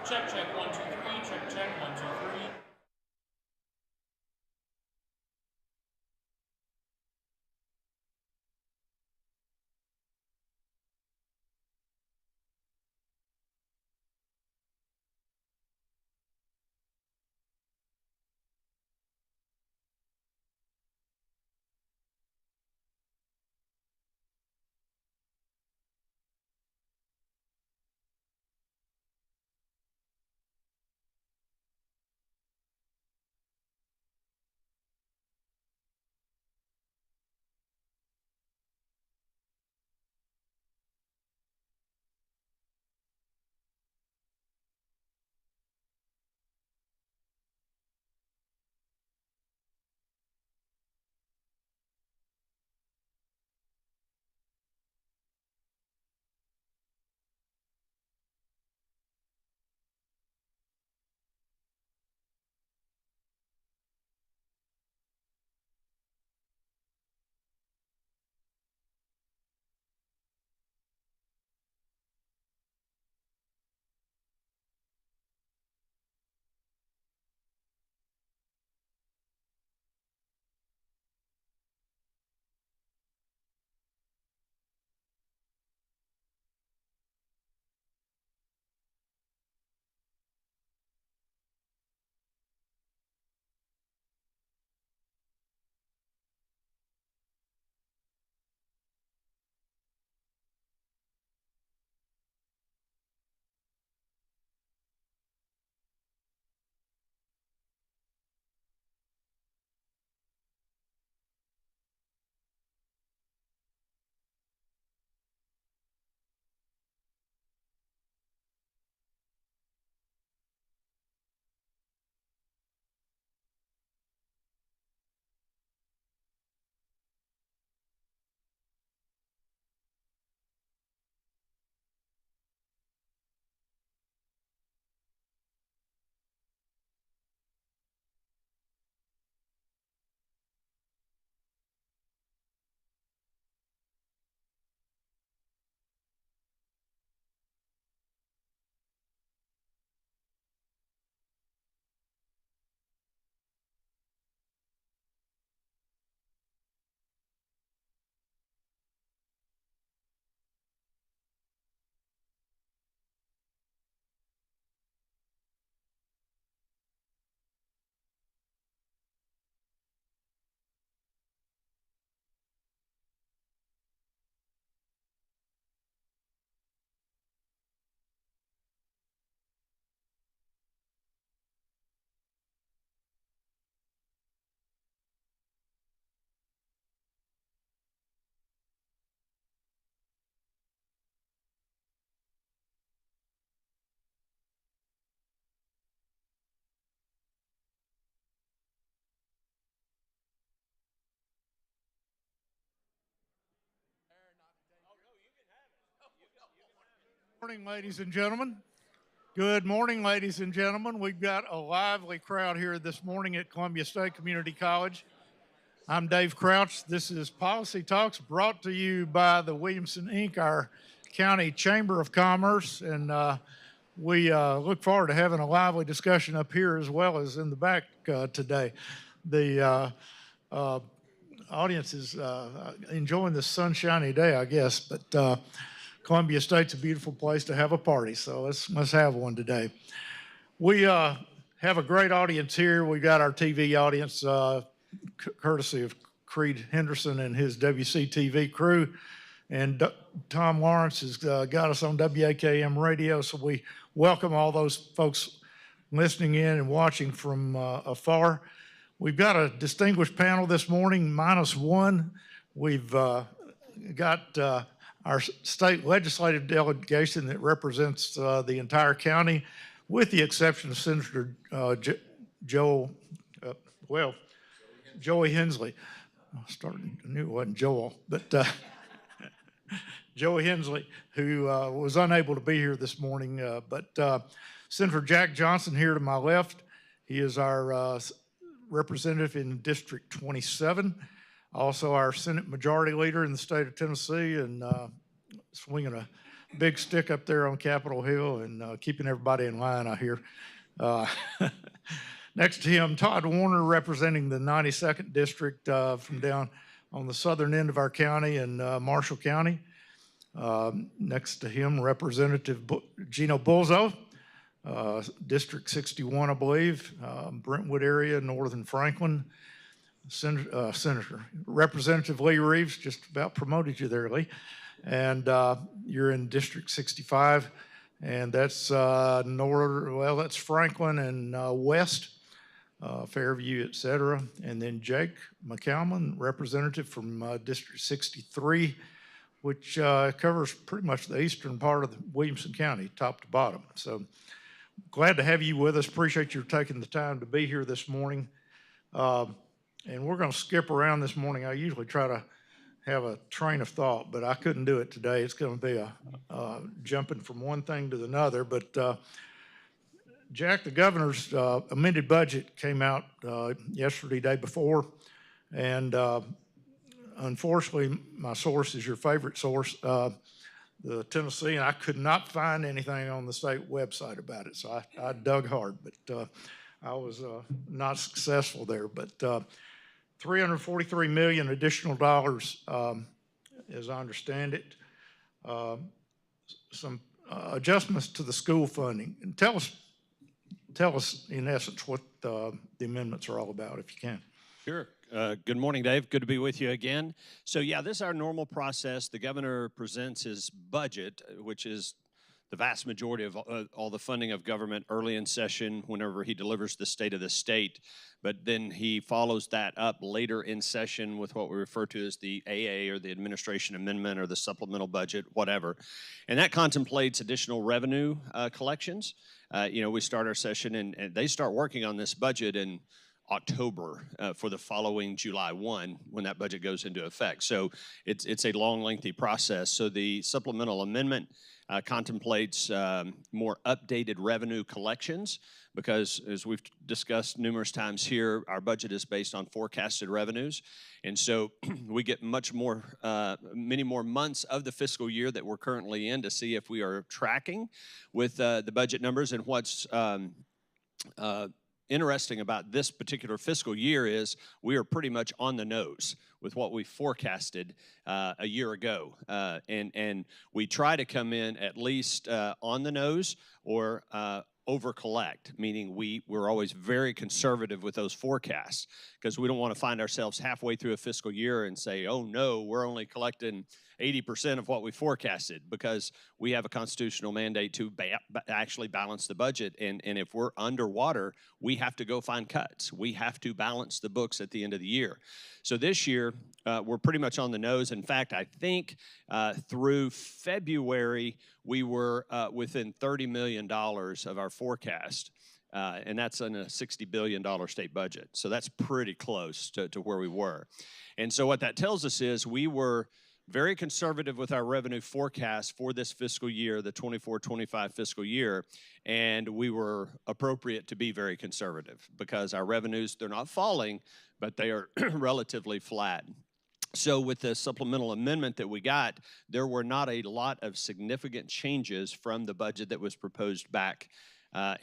Check, check, 1, 2, 3. Check, check, 1, 2, 3. Morning, ladies and gentlemen. Good morning, ladies and gentlemen. We've got a lively crowd here this morning at Columbia State Community College. I'm Dave Crouch. This is Policy Talks brought to you by the Williamson Inc., our county chamber of commerce. And we look forward to having a lively discussion up here as well as in the back today. The audience is enjoying this sunshiny day, I guess, but Columbia State's a beautiful place to have a party, so let's have one today. We have a great audience here. We got our TV audience, courtesy of Creed Henderson and his WCTV crew, and Tom Lawrence has got us on WAKM radio, so we welcome all those folks listening in and watching from afar. We've got a distinguished panel this morning, minus one. We've got our state legislative delegation that represents the entire county, with the exception of Senator Joey Hensley. I knew it wasn't Joel, but Joey Hensley, who was unable to be here this morning. But Senator Jack Johnson here to my left, he is our representative in District 27. Also, our Senate Majority Leader in the state of Tennessee, and swinging a big stick up there on Capitol Hill and keeping everybody in line, I hear. Uh, Next to him, Todd Warner, representing the 92nd District from down on the southern end of our county in Marshall County. Next to him, Representative Gino Bulzo, District 61, I believe, Brentwood area, Northern Franklin. Senator. Representative Lee Reeves, just about promoted you there, Lee. And you're in District 65, and that's that's Franklin and West, Fairview, et cetera. And then Jake McCalman, representative from District 63, which covers pretty much the eastern part of the Williamson County, top to bottom. So glad to have you with us. Appreciate you taking the time to be here this morning. And we're going to skip around this morning. I usually try to have a train of thought, but I couldn't do it today. It's going to be a jumping from one thing to another. But Jack, the governor's amended budget came out yesterday, day before, and unfortunately, my source is your favorite source, the Tennessee, and I could not find anything on the state website about it. So I dug hard, but I was not successful there. But $343 million additional dollars, as I understand it. Some adjustments to the school funding. And tell us in essence what the amendments are all about, if you can. Sure. Good morning, Dave. Good to be with you again. So yeah, this is our normal process. The governor presents his budget, which is the vast majority of all the funding of government early in session whenever he delivers the state of the state. But then he follows that up later in session with what we refer to as the AA, or the administration amendment, or the supplemental budget, whatever. And that contemplates additional revenue collections. We start our session and they start working on this budget in October for the following July 1 when that budget goes into effect. So it's a long, lengthy process. So the supplemental amendment contemplates more updated revenue collections because, as we've discussed numerous times here, our budget is based on forecasted revenues. And so we get many more months of the fiscal year that we're currently in to see if we are tracking with the budget numbers. And what's interesting about this particular fiscal year is we are pretty much on the nose with what we forecasted a year ago. And we try to come in at least on the nose or over collect, meaning we're always very conservative with those forecasts because we don't want to find ourselves halfway through a fiscal year and say, oh no, we're only collecting 80% of what we forecasted, because we have a constitutional mandate to actually balance the budget. And if we're underwater, we have to go find cuts. We have to balance the books at the end of the year. So this year, we're pretty much on the nose. In fact, I think through February, we were within $30 million of our forecast. And that's in a $60 billion state budget. So that's pretty close to where we were. And so what that tells us is we were very conservative with our revenue forecast for this fiscal year, the 24-25 fiscal year, and we were appropriate to be very conservative because our revenues, they're not falling, but they are relatively flat. So with the supplemental amendment that we got, there were not a lot of significant changes from the budget that was proposed back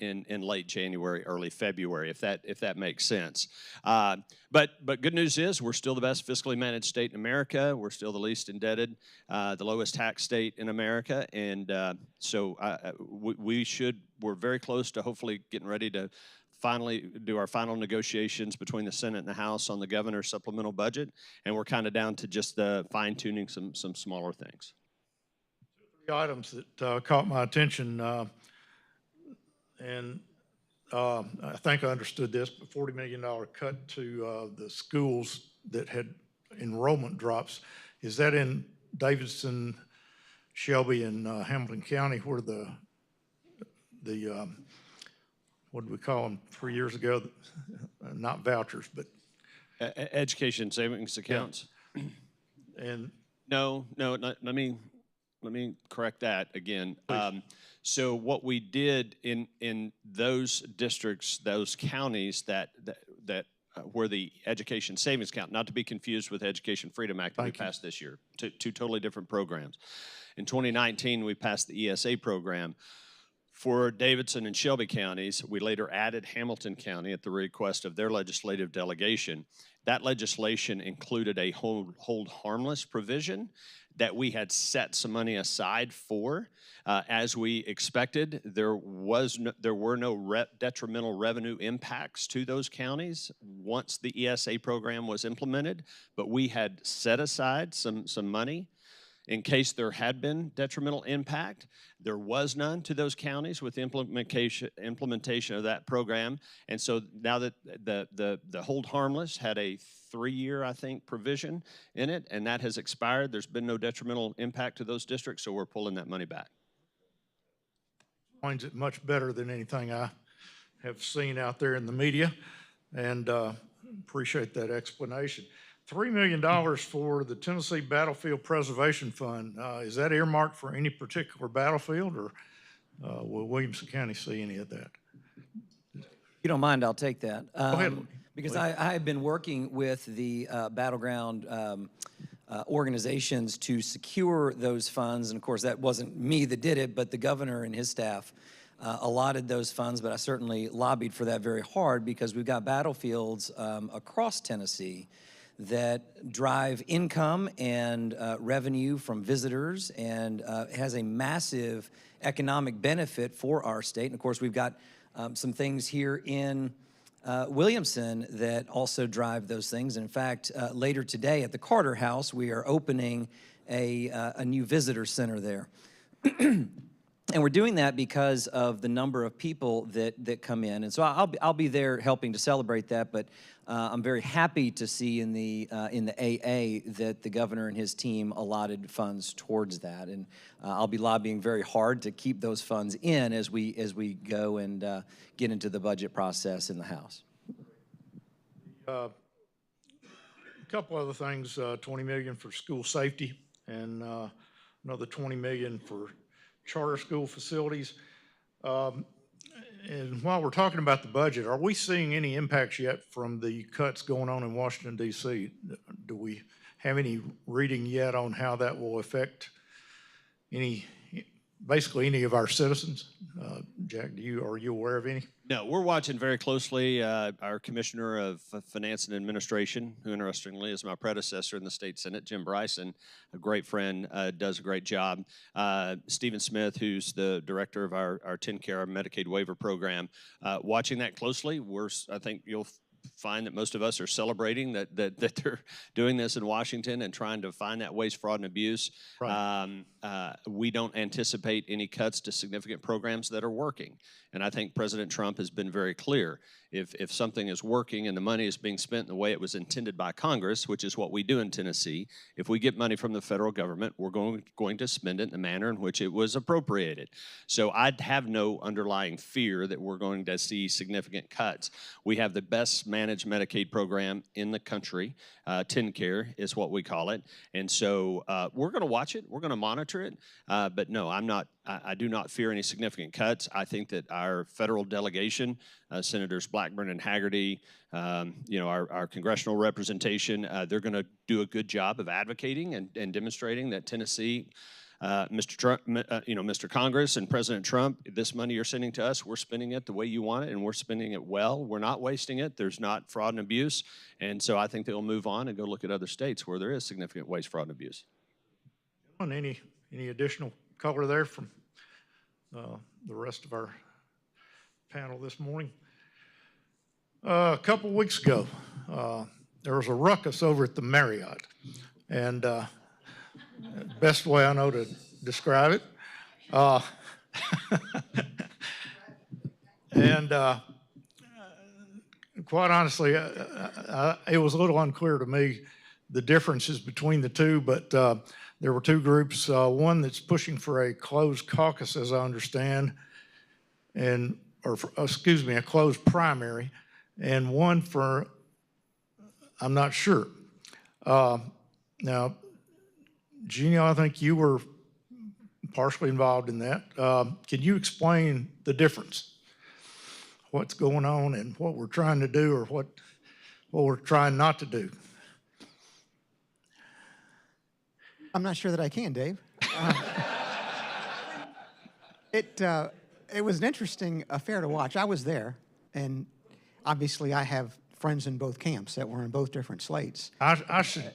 in late January, early February, if that makes sense. But good news is we're still the best fiscally managed state in America. We're still the least indebted, the lowest tax state in America, and so we're very close to hopefully getting ready to finally do our final negotiations between the Senate and the House on the governor's supplemental budget, and we're kind of down to just fine-tuning some smaller things. Three items that caught my attention. And I think I understood this, but $40 million cut to the schools that had enrollment drops. Is that in Davidson, Shelby, and Hamilton County, where the what did we call them 3 years ago? Not vouchers, but education savings accounts. Yeah. And no, let me correct that again. So what we did in those districts, those counties that where the Education Savings Account, not to be confused with Education Freedom Act that we passed this year, two totally different programs. In 2019, we passed the ESA program for Davidson and Shelby counties. We later added Hamilton County at the request of their legislative delegation. That legislation included a hold harmless provision that we had set some money aside for. As we expected, there were no detrimental revenue impacts to those counties once the ESA program was implemented, but we had set aside some money in case there had been detrimental impact. There was none to those counties with the implementation of that program. And so now that the hold harmless had a 3-year, I think, provision in it, and that has expired, there's been no detrimental impact to those districts, so we're pulling that money back. Explains it much better than anything I have seen out there in the media, and appreciate that explanation. $3 million for the Tennessee Battlefield Preservation Fund. Is that earmarked for any particular battlefield, or will Williamson County see any of that? If you don't mind, I'll take that. Go ahead. Because I have been working with the battleground organizations to secure those funds. And of course, that wasn't me that did it, but the governor and his staff allotted those funds. But I certainly lobbied for that very hard, because we've got battlefields across Tennessee that drive income and revenue from visitors, and has a massive economic benefit for our state. And of course, we've got some things here in Williamson that also drive those things. And in fact, later today at the Carter House, we are opening a new visitor center there. And we're doing that because of the number of people that come in. And so I'll be there helping to celebrate that, but I'm very happy to see in the AA that the governor and his team allotted funds towards that. And I'll be lobbying very hard to keep those funds in as we go and get into the budget process in the House. A couple other things, $20 million for school safety, and another $20 million for charter school facilities. And while we're talking about the budget, are we seeing any impacts yet from the cuts going on in Washington, D.C.? Do we have any reading yet on how that will affect basically any of our citizens? Jack, are you aware of any? No, we're watching very closely. Our Commissioner of Finance and Administration, who interestingly is my predecessor in the State Senate, Jim Bryson, a great friend, does a great job. Stephen Smith, who's the director of our TennCare Medicaid waiver program, watching that closely. I think you'll find that most of us are celebrating that they're doing this in Washington and trying to find that waste, fraud, and abuse. Right. We don't anticipate any cuts to significant programs that are working. And I think President Trump has been very clear. If something is working and the money is being spent in the way it was intended by Congress, which is what we do in Tennessee, if we get money from the federal government, we're going to spend it in the manner in which it was appropriated. So I'd have no underlying fear that we're going to see significant cuts. We have the best managed Medicaid program in the country. TennCare is what we call it. And so we're going to watch it. We're going to monitor it. But no, I do not fear any significant cuts. I think that our federal delegation, Senators Blackburn and Haggerty, our congressional representation, they're going to do a good job of advocating and demonstrating that Tennessee, Mr. Trump, Mr. Congress and President Trump, this money you're sending to us, we're spending it the way you want it, and we're spending it well. We're not wasting it. There's not fraud and abuse. And so I think they'll move on and go look at other states where there is significant waste, fraud, and abuse. Any additional color there from the rest of our panel this morning? A couple weeks ago, there was a ruckus over at the Marriott, and best way I know to describe it. And quite honestly, it was a little unclear to me the differences between the two, but there were two groups, one that's pushing for a closed caucus, as I understand, a closed primary, and one for, I'm not sure. Now, Gino, I think you were partially involved in that. Can you explain the difference? What's going on and what we're trying to do, or what we're trying not to do. I'm not sure that I can, Dave. It was an interesting affair to watch. I was there, and obviously I have friends in both camps that were in both different slates. I should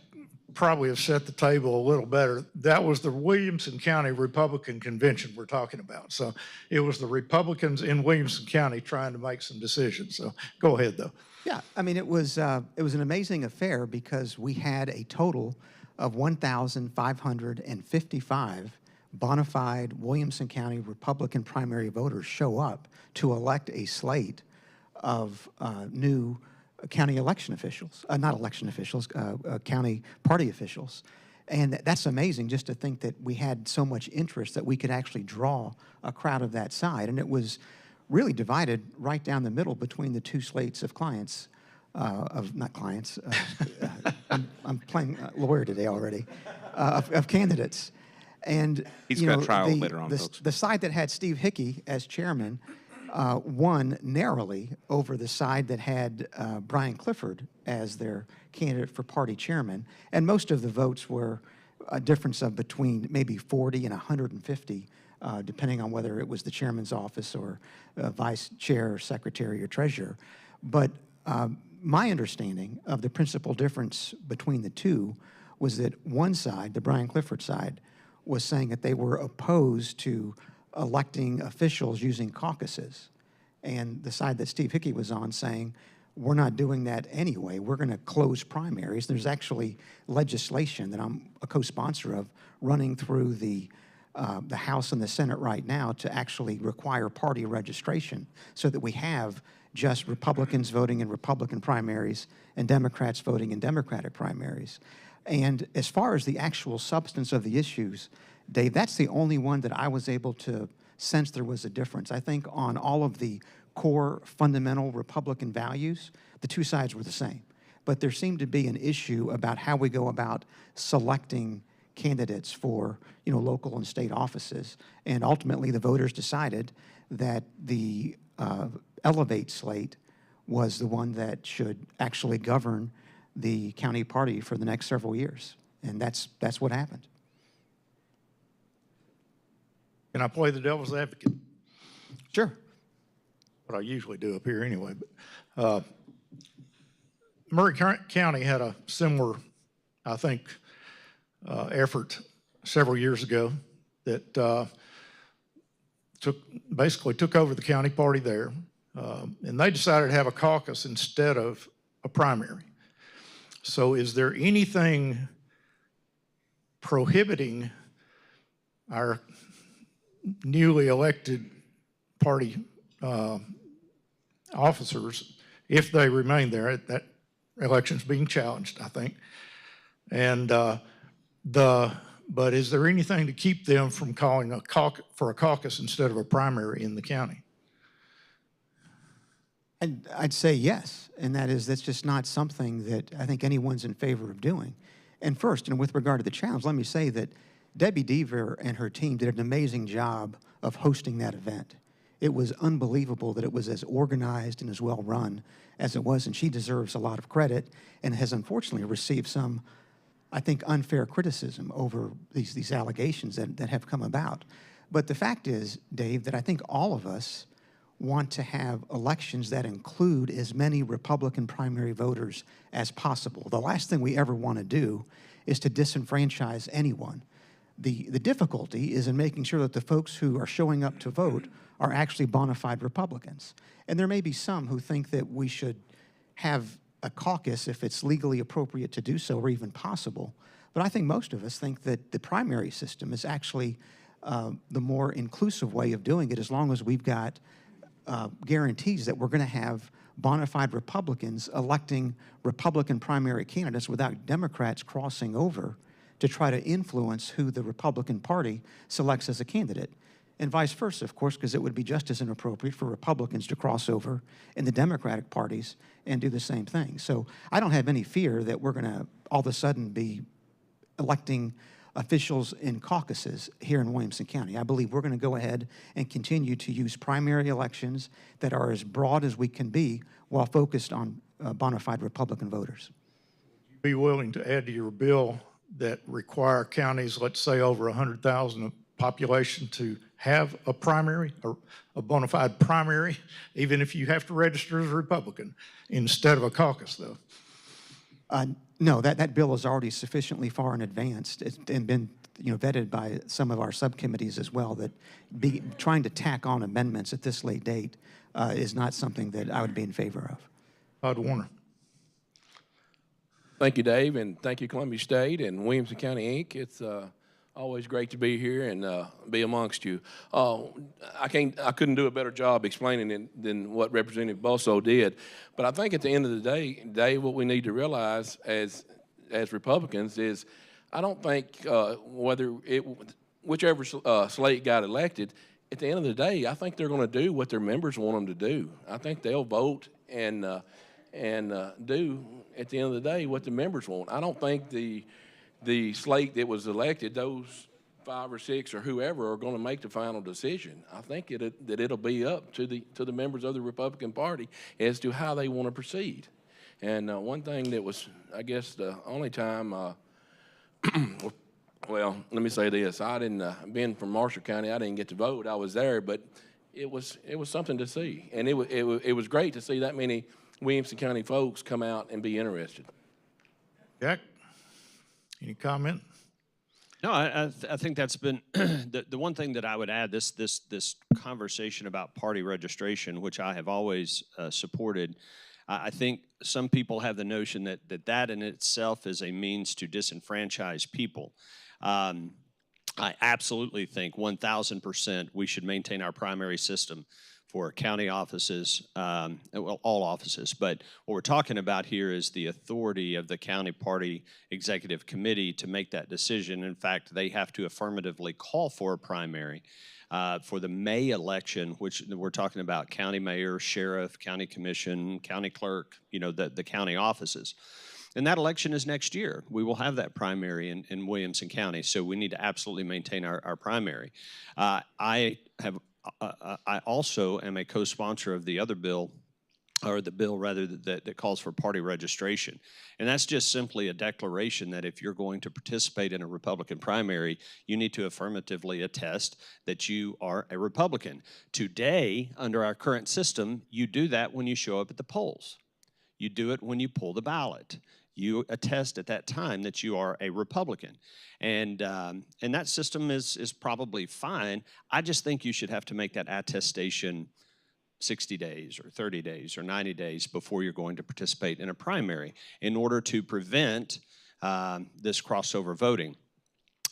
probably have set the table a little better. That was the Williamson County Republican Convention we're talking about. So it was the Republicans in Williamson County trying to make some decisions. So go ahead, though. Yeah, I mean, it was an amazing affair because we had a total of 1,555 bona fide Williamson County Republican primary voters show up to elect a slate of new county election officials, not election officials, county party officials. And that's amazing just to think that we had so much interest that we could actually draw a crowd of that side. And it was really divided right down the middle between the two slates of clients, not clients, I'm playing lawyer today already, of candidates. And He's got trial later on, folks. The side that had Steve Hickey as chairman won narrowly over the side that had Brian Clifford as their candidate for party chairman. And most of the votes were a difference of between maybe 40 and 150, depending on whether it was the chairman's office or vice chair, or secretary, or treasurer. But my understanding of the principal difference between the two was that one side, the Brian Clifford side, was saying that they were opposed to electing officials using caucuses. And the side that Steve Hickey was on saying, we're not doing that anyway. We're going to close primaries. There's actually legislation that I'm a co-sponsor of running through the House and the Senate right now to actually require party registration so that we have just Republicans voting in Republican primaries and Democrats voting in Democratic primaries. And as far as the actual substance of the issues, Dave, that's the only one that I was able to sense there was a difference. I think on all of the core fundamental Republican values, the two sides were the same. But there seemed to be an issue about how we go about selecting candidates for, local and state offices. And ultimately, the voters decided that the Elevate slate was the one that should actually govern the county party for the next several years. And that's what happened. Can I play the devil's advocate? Sure. What I usually do up here anyway. But, Murray County had a similar, I think, effort several years ago that basically took over the county party there. And they decided to have a caucus instead of a primary. So is there anything prohibiting our newly elected party officers, if they remain there, that election's being challenged, I think. And but is there anything to keep them from calling for a caucus instead of a primary in the county? I'd say yes, and that's just not something that I think anyone's in favor of doing. And first, with regard to the challenge, let me say that Debbie Deaver and her team did an amazing job of hosting that event. It was unbelievable that it was as organized and as well run as it was, and she deserves a lot of credit and has unfortunately received some, I think, unfair criticism over these allegations that have come about. But the fact is, Dave, that I think all of us want to have elections that include as many Republican primary voters as possible. The last thing we ever want to do is to disenfranchise anyone. The difficulty is in making sure that the folks who are showing up to vote are actually bona fide Republicans. And there may be some who think that we should have a caucus if it's legally appropriate to do so or even possible. But I think most of us think that the primary system is actually the more inclusive way of doing it, as long as we've got guarantees that we're going to have bona fide Republicans electing Republican primary candidates without Democrats crossing over to try to influence who the Republican Party selects as a candidate. And vice versa, of course, because it would be just as inappropriate for Republicans to cross over in the Democratic parties and do the same thing. So I don't have any fear that we're going to all of a sudden be electing officials in caucuses here in Williamson County. I believe we're going to go ahead and continue to use primary elections that are as broad as we can be while focused on bona fide Republican voters. Be willing to add to your bill that require counties, let's say over 100,000 population, to have a primary, or a bona fide primary, even if you have to register as a Republican, instead of a caucus, though? No, that bill is already sufficiently far in advance and been vetted by some of our subcommittees as well, that trying to tack on amendments at this late date is not something that I would be in favor of. Todd Warner. Thank you, Dave, and thank you, Columbia State and Williamson County, Inc. It's always great to be here and be amongst you. I couldn't do a better job explaining it than what Representative Bosso did. But I think at the end of the day, Dave, what we need to realize as Republicans is, I don't think whichever slate got elected, at the end of the day, I think they're going to do what their members want them to do. I think they'll vote and do at the end of the day what the members want. I don't think the slate that was elected, those 5 or 6 or whoever, are going to make the final decision. I think that it'll be up to the members of the Republican Party as to how they want to proceed. And one thing that was, I guess, the only time, well, let me say this: I didn't, being from Marshall County, I didn't get to vote. I was there, but it was something to see, and it was great to see that many Williamson County folks come out and be interested. Jack, any comment? No, I think that's been the one thing that I would add. This conversation about party registration, which I have always supported. I think some people have the notion that in itself is a means to disenfranchise people. I absolutely think 1,000% we should maintain our primary system for county offices, well, all offices. But what we're talking about here is the authority of the county party executive committee to make that decision. In fact, they have to affirmatively call for a primary for the May election, which we're talking about county mayor, sheriff, county commission, county clerk, the county offices. And that election is next year. We will have that primary in Williamson County, so we need to absolutely maintain our primary. I also am a co-sponsor of the other bill, or the bill rather, that calls for party registration. And that's just simply a declaration that if you're going to participate in a Republican primary, you need to affirmatively attest that you are a Republican. Today, under our current system, you do that when you show up at the polls. You do it when you pull the ballot. You attest at that time that you are a Republican. And that system is probably fine. I just think you should have to make that attestation 60 days or 30 days or 90 days before you're going to participate in a primary in order to prevent this crossover voting.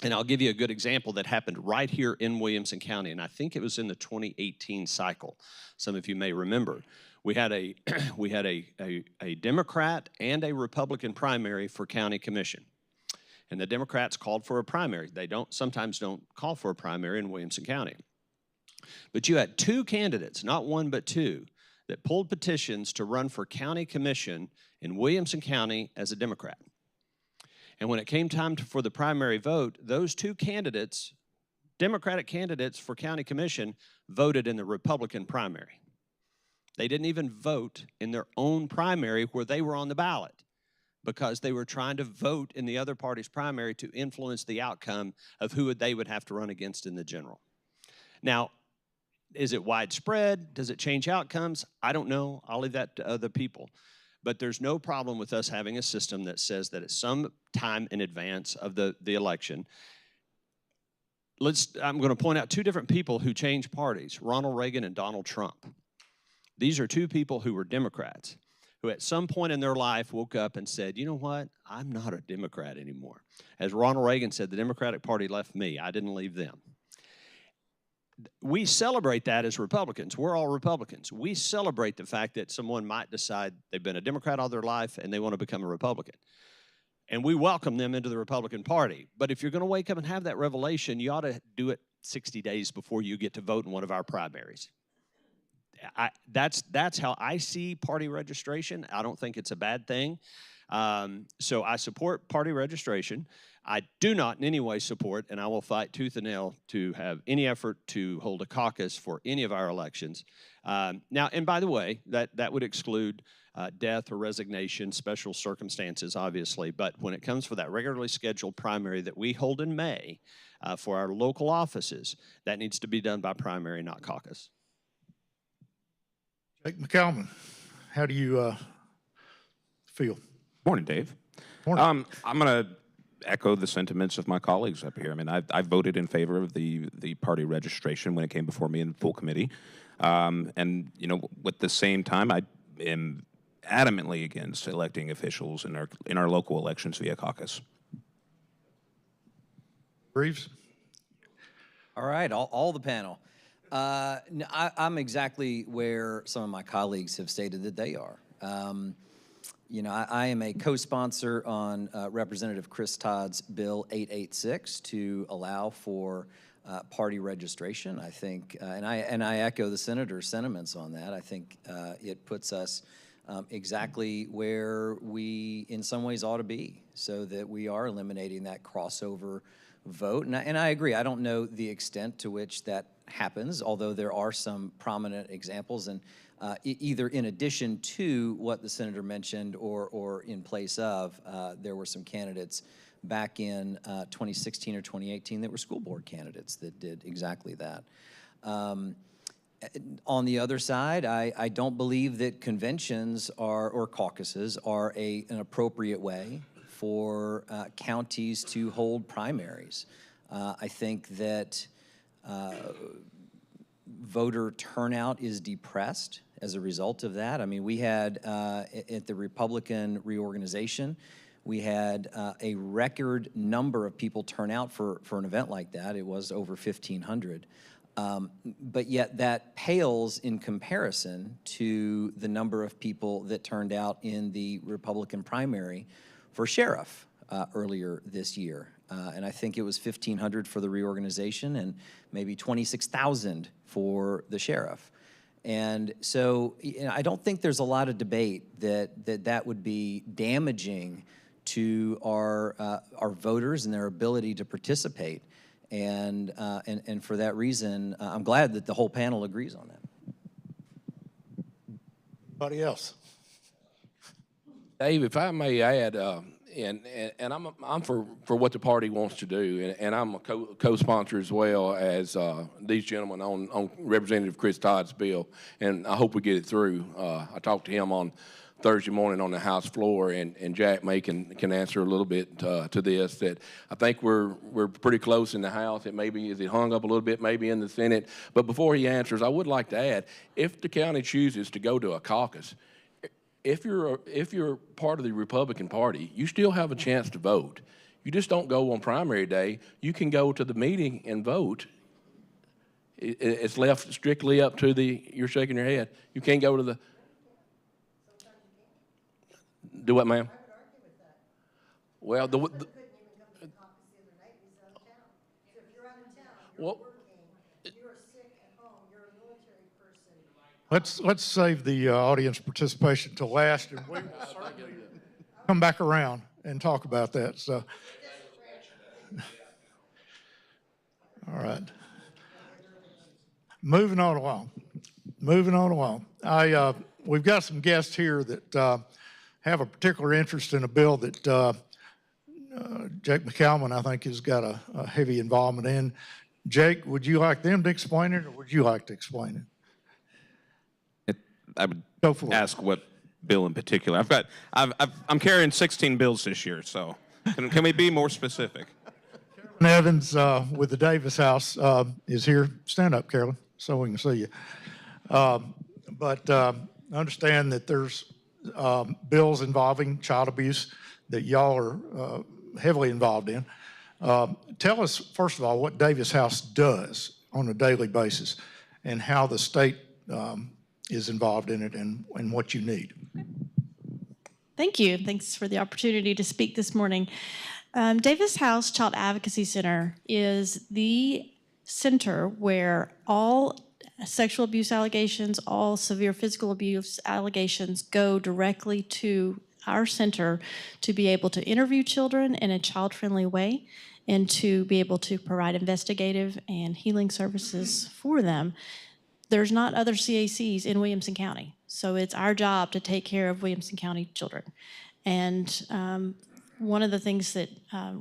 And I'll give you a good example that happened right here in Williamson County, and I think it was in the 2018 cycle. Some of you may remember. We had a Democrat and a Republican primary for county commission. And the Democrats called for a primary. They sometimes don't call for a primary in Williamson County. But you had 2 candidates, not 1 but 2, that pulled petitions to run for county commission in Williamson County as a Democrat. And when it came time for the primary vote, those 2 candidates, Democratic candidates for county commission, voted in the Republican primary. They didn't even vote in their own primary where they were on the ballot, because they were trying to vote in the other party's primary to influence the outcome of who they would have to run against in the general. Now, is it widespread? Does it change outcomes? I don't know. I'll leave that to other people. But there's no problem with us having a system that says that at some time in advance of the election, I'm going to point out 2 different people who changed parties, Ronald Reagan and Donald Trump. These are 2 people who were Democrats, who at some point in their life woke up and said, you know what, I'm not a Democrat anymore. As Ronald Reagan said, the Democratic Party left me, I didn't leave them. We celebrate that as Republicans. We're all Republicans. We celebrate the fact that someone might decide they've been a Democrat all their life and they want to become a Republican. And we welcome them into the Republican Party. But if you're going to wake up and have that revelation, you ought to do it 60 days before you get to vote in one of our primaries. That's how I see party registration. I don't think it's a bad thing. So I support party registration. I do not in any way support, and I will fight tooth and nail to have any effort to hold a caucus for any of our elections. Now, and by the way, that would exclude death or resignation, special circumstances, obviously. But when it comes for that regularly scheduled primary that we hold in May for our local offices, that needs to be done by primary, not caucus. Jake McCalman, how do you feel? Morning, Dave. Morning. I'm going to echo the sentiments of my colleagues up here. I mean, I voted in favor of the party registration when it came before me in full committee. And, you know, at the same time, I am adamantly against electing officials in our local elections via caucus. Reeves? All right, all the panel. I'm exactly where some of my colleagues have stated that they are. You know, I am a co-sponsor on Representative Chris Todd's Bill 886 to allow for party registration. I think, and I echo the senator's sentiments on that. I think it puts us exactly where we, in some ways, ought to be, so that we are eliminating that crossover vote. And I agree. I don't know the extent to which that happens, although there are some prominent examples, and either in addition to what the senator mentioned or in place of, there were some candidates back in 2016 or 2018 that were school board candidates that did exactly that. On the other side, I don't believe that conventions or caucuses are an appropriate way for counties to hold primaries. I think that voter turnout is depressed as a result of that. I mean, we had, at the Republican reorganization, we had a record number of people turn out for an event like that. It was over 1,500. But yet that pales in comparison to the number of people that turned out in the Republican primary for sheriff earlier this year. And I think it was 1,500 for the reorganization and maybe 26,000 for the sheriff. And so, you know, I don't think there's a lot of debate that would be damaging to our voters and their ability to participate. And for that reason, I'm glad that the whole panel agrees on that. Anybody else? Dave, if I may add, and I'm for what the party wants to do, and I'm a co-sponsor as well as these gentlemen on Representative Chris Todd's bill, and I hope we get it through. I talked to him on Thursday morning on the House floor, and Jack May can answer a little bit to this. That I think we're pretty close in the House. It maybe is it hung up a little bit, maybe in the Senate. But before he answers, I would like to add, if the county chooses to go to a caucus, if you're part of the Republican Party, you still have a chance to vote. You just don't go on primary day. You can go to the meeting and vote. It's left strictly up to you're shaking your head. You can't go to the. Do what, ma'am? Well, well, Let's save the audience participation till last, and we will certainly come back around and talk about that. So, all right. Moving on along. We've got some guests here that have a particular interest in a bill that Jake McCalman, I think, has got a heavy involvement in. Jake, would you like them to explain it, or would you like to explain it? I would ask what bill in particular. I'm carrying 16 bills this year, so can we be more specific? Carolyn Evans with the Davis House is here. Stand up, Carolyn, so we can see you. But I understand that there's bills involving child abuse that y'all are heavily involved in. Tell us, first of all, what Davis House does on a daily basis and how the state is involved in it and what you need. Thank you. Thanks for the opportunity to speak this morning. Davis House Child Advocacy Center is the center where all sexual abuse allegations, all severe physical abuse allegations go directly to our center to be able to interview children in a child-friendly way and to be able to provide investigative and healing services for them. There's not other CACs in Williamson County, so it's our job to take care of Williamson County children. And one of the things that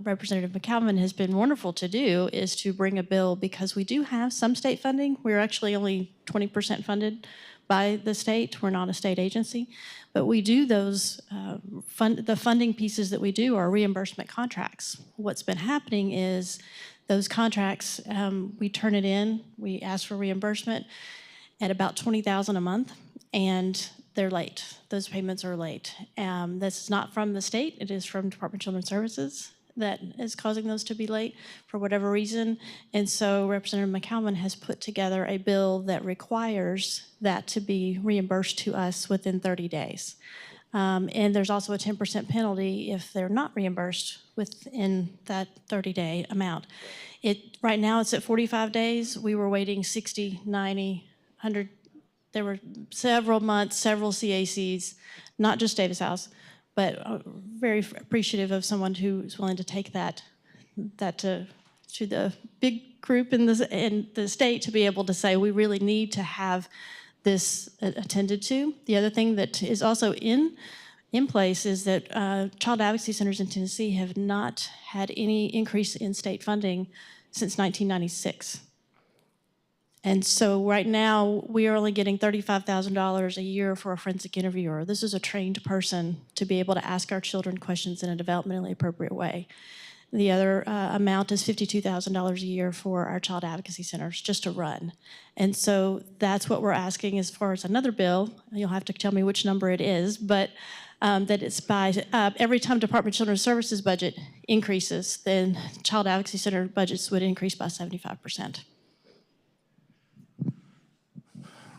Representative McCalvin has been wonderful to do is to bring a bill, because we do have some state funding. We're actually only 20% funded by the state. We're not a state agency, but we do those, the funding pieces that we do are reimbursement contracts. What's been happening is those contracts, we turn it in, we ask for reimbursement at about $20,000 a month, and they're late. Those payments are late. That's not from the state. It is from Department of Children's Services that is causing those to be late for whatever reason. And so Representative McCalvin has put together a bill that requires that to be reimbursed to us within 30 days. And there's also a 10% penalty if they're not reimbursed within that 30-day amount. Right now it's at 45 days. We were waiting 60, 90, 100. There were several months, several CACs, not just Davis House, but very appreciative of someone who's willing to take that to the big group in the state to be able to say we really need to have this attended to. The other thing that is also in place is that child advocacy centers in Tennessee have not had any increase in state funding since 1996. And so right now, we are only getting $35,000 a year for a forensic interviewer. This is a trained person to be able to ask our children questions in a developmentally appropriate way. The other amount is $52,000 a year for our child advocacy centers, just to run. And so that's what we're asking as far as another bill. You'll have to tell me which number it is, but that it's by, every time Department of Children's Services budget increases, then child advocacy center budgets would increase by 75%.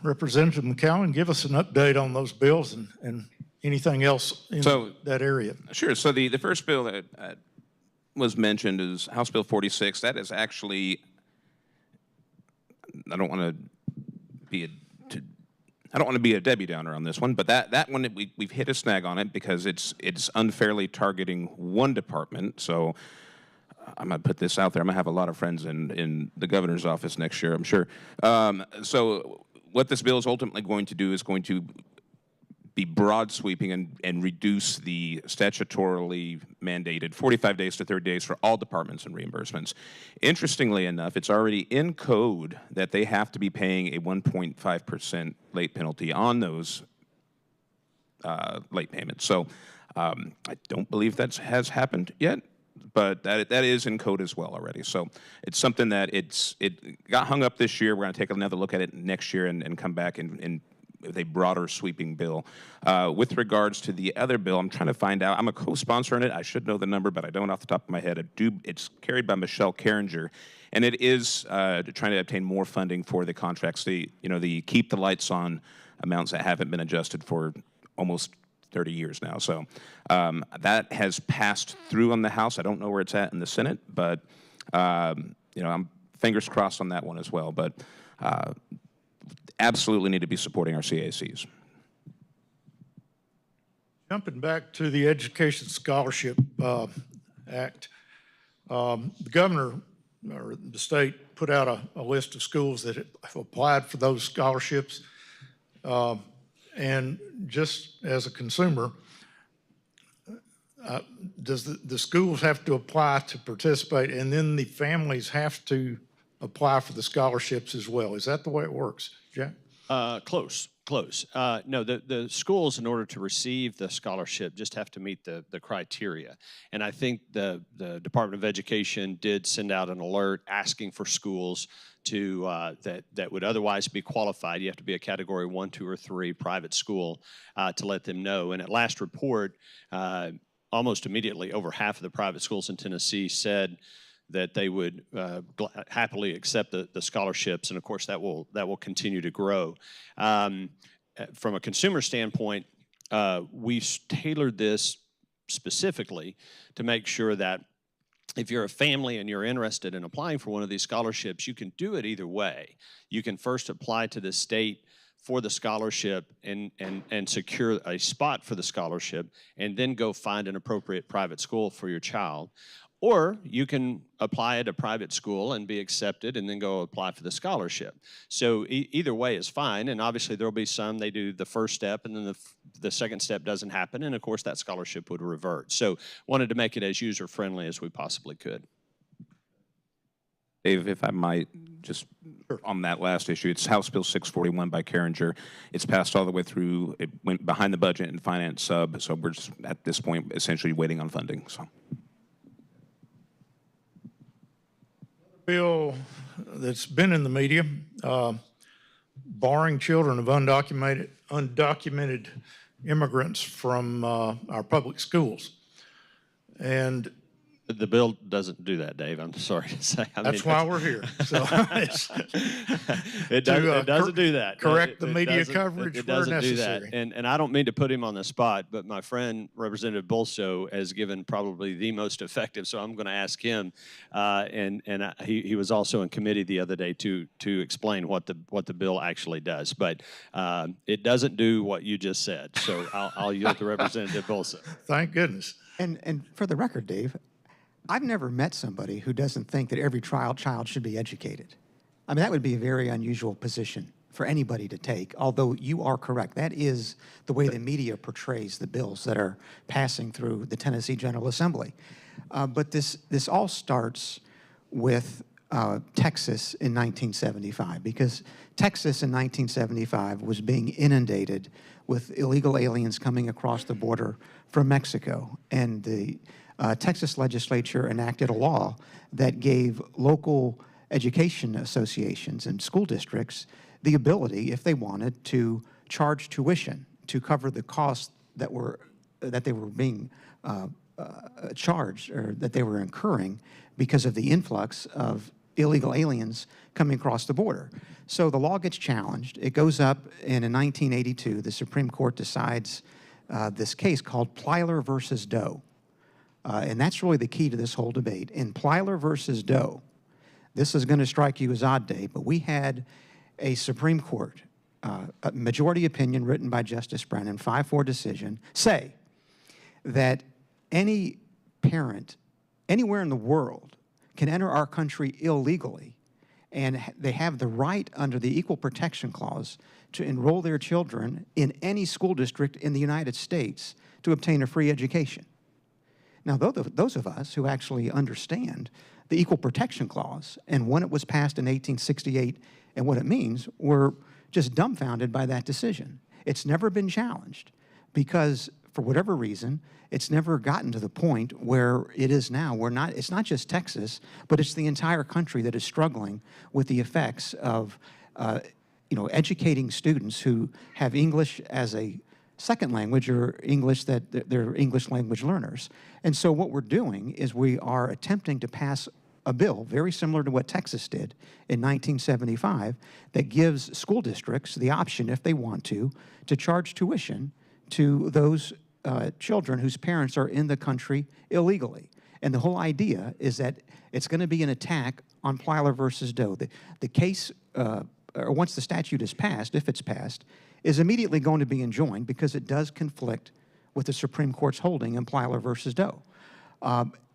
Representative McCowan, give us an update on those bills and anything else in that area. Sure. So the first bill that was mentioned is House Bill 46. That is actually, I don't want to be a Debbie Downer on this one, but that one we've hit a snag on it because it's unfairly targeting one department. So I'm going to put this out there. I'm going to have a lot of friends in the governor's office next year, I'm sure. So what this bill is ultimately going to do is going to be broad sweeping and reduce the statutorily mandated 45 days to 30 days for all departments and reimbursements. Interestingly enough, it's already in code that they have to be paying a 1.5% late penalty on those late payments. So I don't believe that has happened yet, but that is in code as well already. So it's something that it got hung up this year. We're going to take another look at it next year and come back with a broader sweeping bill. With regards to the other bill, I'm trying to find out. I'm a co-sponsor on it. I should know the number, but I don't off the top of my head. It's carried by Michelle Carringer, and it is trying to obtain more funding for the contracts. The keep the lights on amounts that haven't been adjusted for almost 30 years now. So that has passed through on the House. I don't know where it's at in the Senate, but I'm fingers crossed on that one as well. But absolutely need to be supporting our CACs. Jumping back to the Education Scholarship Act, the governor or the state put out a list of schools that have applied for those scholarships. And just as a consumer, does the schools have to apply to participate, and then the families have to apply for the scholarships as well? Is that the way it works, Jack? Close. No, the schools, in order to receive the scholarship, just have to meet the criteria. And I think the Department of Education did send out an alert asking for schools to that would otherwise be qualified. You have to be a Category 1, 2, or 3 private school to let them know. And at last report, almost immediately, over half of the private schools in Tennessee said that they would happily accept the scholarships, and of course that will continue to grow. From a consumer standpoint, we've tailored this specifically to make sure that if you're a family and you're interested in applying for one of these scholarships, you can do it either way. You can first apply to the state for the scholarship and secure a spot for the scholarship, and then go find an appropriate private school for your child. Or you can apply at a private school and be accepted and then go apply for the scholarship. So either way is fine. And obviously there'll be some, they do the first step and then the second step doesn't happen. And of course that scholarship would revert. So wanted to make it as user friendly as we possibly could. Dave, if I might, just on that last issue, it's House Bill 641 by Carringer. It's passed all the way through. It went behind the budget and finance sub. So we're just at this point essentially waiting on funding. So. Bill that's been in the media, barring children of undocumented immigrants from our public schools. And the bill doesn't do that, Dave. I'm sorry to say. That's why we're here. So it doesn't do that. Correct the media coverage where necessary. Do that. And I don't mean to put him on the spot, but my friend Representative Bolso has given probably the most effective. So I'm going to ask him. He was also in committee the other day to explain what the bill actually does. But it doesn't do what you just said. So I'll yield to Representative Bolso. Thank goodness. And for the record, Dave, I've never met somebody who doesn't think that every child should be educated. I mean, that would be a very unusual position for anybody to take, although you are correct. That is the way the media portrays the bills that are passing through the Tennessee General Assembly. But this all starts with Texas in 1975, because Texas in 1975 was being inundated with illegal aliens coming across the border from Mexico. And the Texas legislature enacted a law that gave local education associations and school districts the ability, if they wanted, to charge tuition to cover the costs that they were being charged, or that they were incurring because of the influx of illegal aliens coming across the border. So the law gets challenged. It goes up, and in 1982, the Supreme Court decides this case called Plyler versus Doe. And that's really the key to this whole debate. In Plyler versus Doe, this is going to strike you as odd, Dave, but we had a Supreme Court, a majority opinion written by Justice Brennan, 5-4 decision, say that any parent anywhere in the world can enter our country illegally, and they have the right under the Equal Protection Clause to enroll their children in any school district in the United States to obtain a free education. Now, those of us who actually understand the Equal Protection Clause and when it was passed in 1868 and what it means, we're just dumbfounded by that decision. It's never been challenged because, for whatever reason, it's never gotten to the point where it is now. It's not just Texas, but it's the entire country that is struggling with the effects of educating students who have English as a second language, or English that they're English language learners. And so what we're doing is we are attempting to pass a bill very similar to what Texas did in 1975 that gives school districts the option, if they want to charge tuition to those children whose parents are in the country illegally. And the whole idea is that it's going to be an attack on Plyler versus Doe. The case, or once the statute is passed, if it's passed, is immediately going to be enjoined because it does conflict with the Supreme Court's holding in Plyler versus Doe.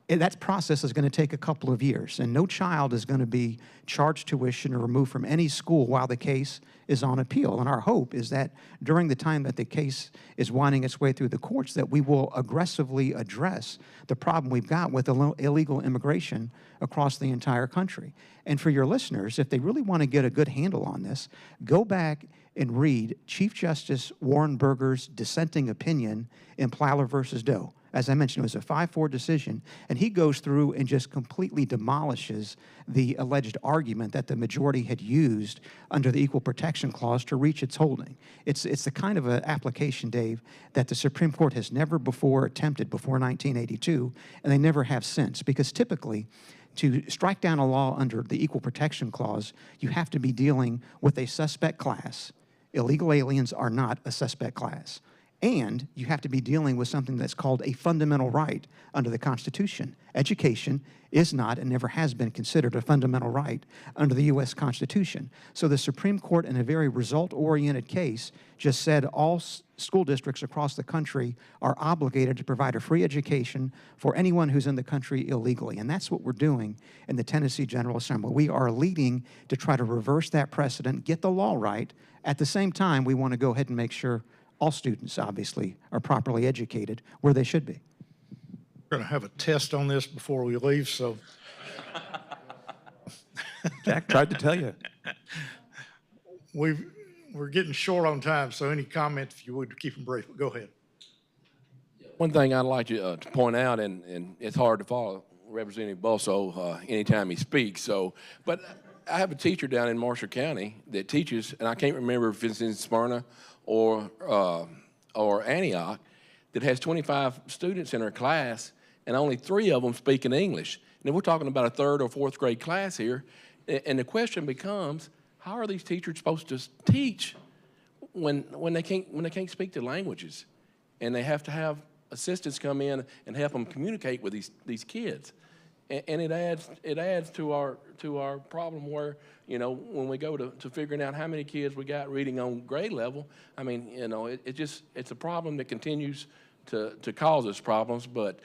That process is going to take a couple of years, and no child is going to be charged tuition or removed from any school while the case is on appeal. And our hope is that during the time that the case is winding its way through the courts, that we will aggressively address the problem we've got with illegal immigration across the entire country. And for your listeners, if they really want to get a good handle on this, go back and read Chief Justice Warren Burger's dissenting opinion in Plyler versus Doe. As I mentioned, it was a 5-4 decision, and he goes through and just completely demolishes the alleged argument that the majority had used under the Equal Protection Clause to reach its holding. It's the kind of an application, Dave, that the Supreme Court has never before attempted before 1982, and they never have since, because typically, to strike down a law under the Equal Protection Clause, you have to be dealing with a suspect class. Illegal aliens are not a suspect class. And you have to be dealing with something that's called a fundamental right under the Constitution. Education is not and never has been considered a fundamental right under the U.S. Constitution. So the Supreme Court, in a very result-oriented case, just said all school districts across the country are obligated to provide a free education for anyone who's in the country illegally. And that's what we're doing in the Tennessee General Assembly. We are leading to try to reverse that precedent, get the law right. At the same time, we want to go ahead and make sure all students, obviously, are properly educated where they should be. We're going to have a test on this before we leave, so. Jack tried to tell you. We're getting short on time, so any comment, if you would, keep them brief. Go ahead. One thing I'd like to point out, and it's hard to follow Representative Bosso anytime he speaks. But I have a teacher down in Marshall County that teaches, and I can't remember if it's in Smyrna or Antioch, that has 25 students in her class, and only 3 of them speak in English. And we're talking about a 3rd or 4th grade class here, and the question becomes, how are these teachers supposed to teach when they can't speak the languages, and they have to have assistants come in and help them communicate with these kids, and it adds to our problem where, you know, when we go to figuring out how many kids we got reading on grade level. I mean, you know, it's a problem that continues to cause us problems. But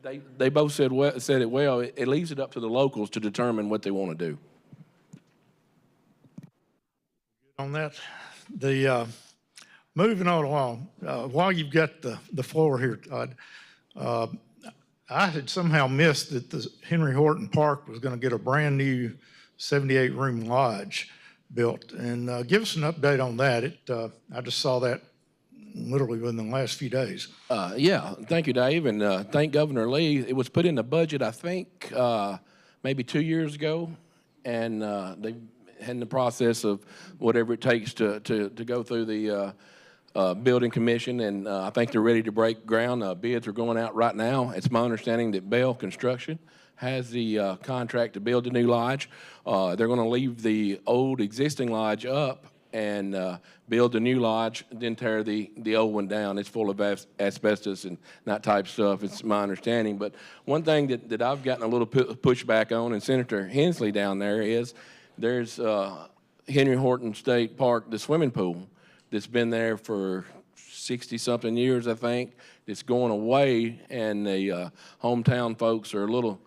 they both said it well. It leaves it up to the locals to determine what they want to do. On that, moving on along, while you've got the floor here, Todd, I had somehow missed that the Henry Horton Park was going to get a brand new 78-room lodge built. And give us an update on that. I just saw that literally within the last few days. Yeah, thank you, Dave, and thank Governor Lee. It was put in the budget, I think, maybe 2 years ago, and they in the process of whatever it takes to go through the building commission, and I think they're ready to break ground. Bids are going out right now. It's my understanding that Bell Construction has the contract to build the new lodge. They're going to leave the old existing lodge up and build the new lodge, then tear the old one down. It's full of asbestos and that type of stuff. It's my understanding. But one thing that I've gotten a little pushback on, and Senator Hensley down there, is there's Henry Horton State Park, the swimming pool, that's been there for 60-something years, I think. It's going away, and the hometown folks are a little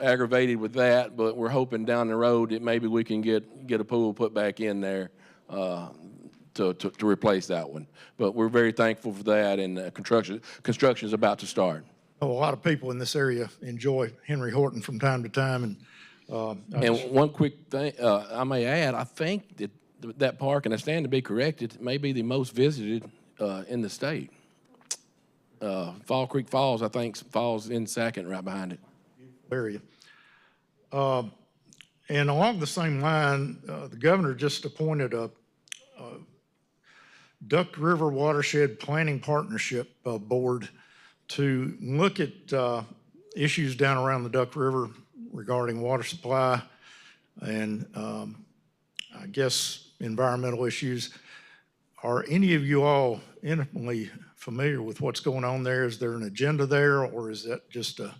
aggravated with that. But we're hoping down the road that maybe we can get a pool put back in there to replace that one. But we're very thankful for that, and construction is about to start. Oh, a lot of people in this area enjoy Henry Horton from time to time, and one quick thing I may add, I think that park, and I stand to be corrected, may be the most visited in the state. Fall Creek Falls, I think, falls in second right behind it. Area. And along the same line, the governor just appointed a Duck River Watershed Planning Partnership Board to look at issues down around the Duck River regarding water supply and I guess environmental issues. Are any of you all intimately familiar with what's going on there? Is there an agenda there, or is that just a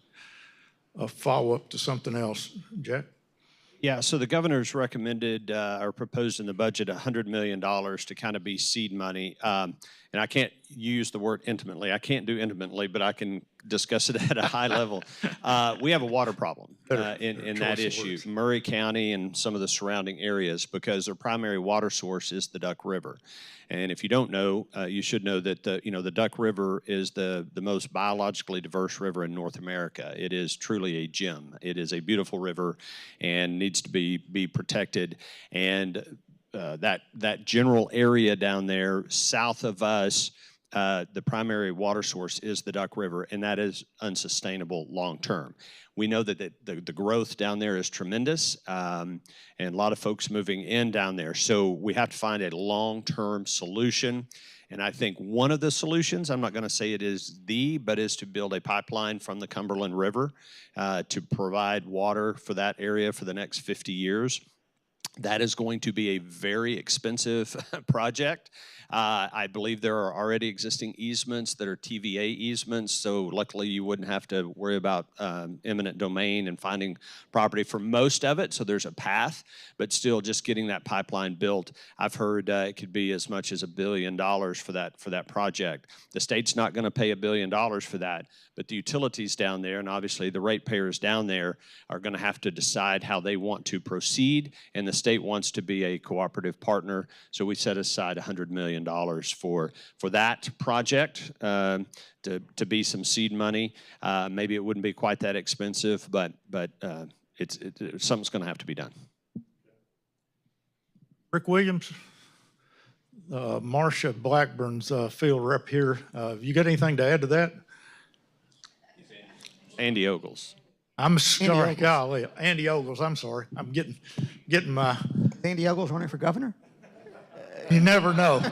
follow-up to something else? Jack? Yeah, so the governor's recommended or proposed in the budget $100 million to kind of be seed money. And I can't use the word intimately. I can't do intimately, but I can discuss it at a high level. We have a water problem in that issue. Murray County and some of the surrounding areas, because their primary water source is the Duck River. And if you don't know, you should know that the Duck River is the most biologically diverse river in North America. It is truly a gem. It is a beautiful river and needs to be protected. And that general area down there south of us, the primary water source is the Duck River, and that is unsustainable long term. We know that the growth down there is tremendous, and a lot of folks moving in down there. So we have to find a long-term solution. And I think one of the solutions, I'm not going to say it is but is to build a pipeline from the Cumberland River to provide water for that area for the next 50 years. That is going to be a very expensive project. I believe there are already existing easements that are TVA easements, so luckily you wouldn't have to worry about eminent domain and finding property for most of it, so there's a path, but still just getting that pipeline built. I've heard it could be as much as $1 billion for that project. The state's not going to pay $1 billion for that, but the utilities down there, and obviously the ratepayers down there, are going to have to decide how they want to proceed, and the state wants to be a cooperative partner, so we set aside $100 million for that project to be some seed money. Maybe it wouldn't be quite that expensive, but something's going to have to be done. Rick Williams, Marcia Blackburn's field rep here. Have you got anything to add to that? Andy Ogles. I'm sorry, golly, Andy Ogles. I'm sorry. I'm getting my. Is Andy Ogles running for governor? You never know.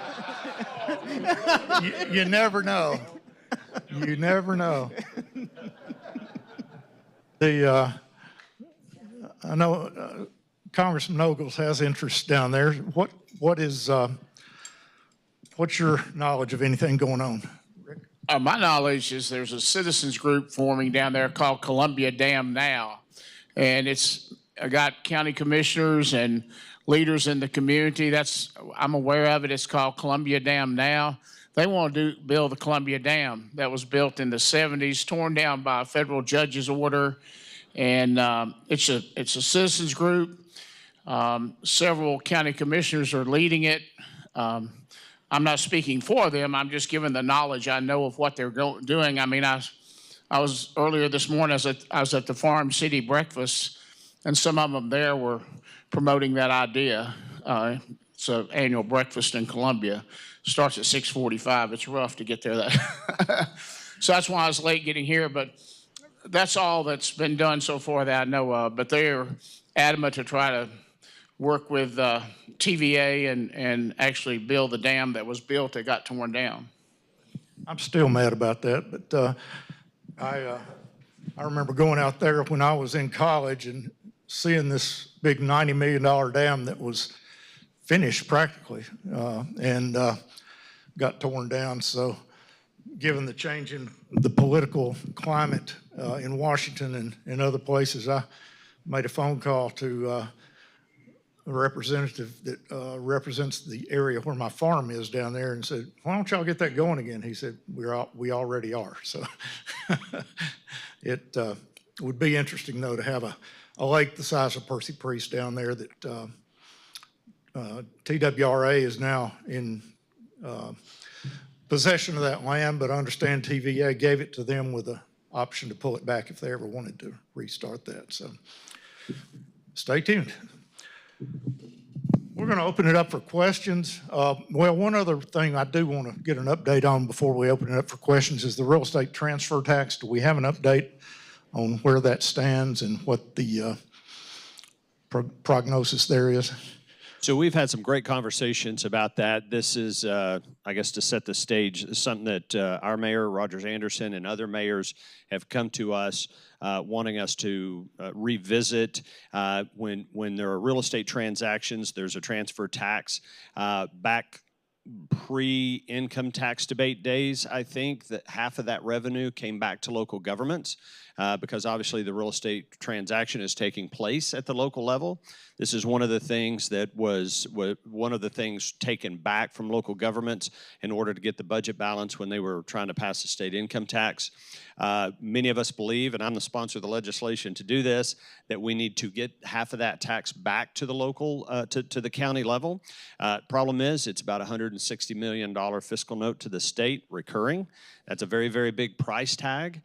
You never know. You never know. I know Congressman Ogles has interest down there. What's your knowledge of anything going on? My knowledge is there's a citizens group forming down there called Columbia Dam Now, and it's got county commissioners and leaders in the community. I'm aware of it. It's called Columbia Dam Now. They want to build the Columbia Dam that was built in the 70s, torn down by a federal judge's order, and it's a citizens group. Several county commissioners are leading it. I'm not speaking for them. I'm just giving the knowledge I know of what they're doing. I mean, I was earlier this morning. I was at the Farm City breakfast, and some of them there were promoting that idea. It's an annual breakfast in Columbia. Starts at 6:45. It's rough to get there. So that's why I was late getting here. But that's all that's been done so far that I know of. But they're adamant to try to work with TVA and actually build the dam that was built that got torn down. I'm still mad about that, but I remember going out there when I was in college and seeing this big $90 million dam that was finished practically and got torn down. So given the change in the political climate in Washington and other places, I made a phone call to a representative that represents the area where my farm is down there and said, why don't y'all get that going again? He said, we already are. So it would be interesting, though, to have a lake the size of Percy Priest down there that TWRA is now in possession of that land, but I understand TVA gave it to them with the option to pull it back if they ever wanted to restart that. So stay tuned. We're going to open it up for questions. Well, one other thing I do want to get an update on before we open it up for questions is the real estate transfer tax. Do we have an update on where that stands and what the prognosis there is? So we've had some great conversations about that. This is, I guess, to set the stage, something that our mayor, Rogers Anderson, and other mayors have come to us wanting us to revisit. When there are real estate transactions, there's a transfer tax. Back pre-income tax debate days, I think that half of that revenue came back to local governments because obviously the real estate transaction is taking place at the local level. This is one of the things that was one of the things taken back from local governments in order to get the budget balance when they were trying to pass the state income tax. Many of us believe, and I'm the sponsor of the legislation to do this, that we need to get half of that tax back to the local, to the county level. Problem is, it's about $160 million fiscal note to the state recurring. That's a very, very big price tag.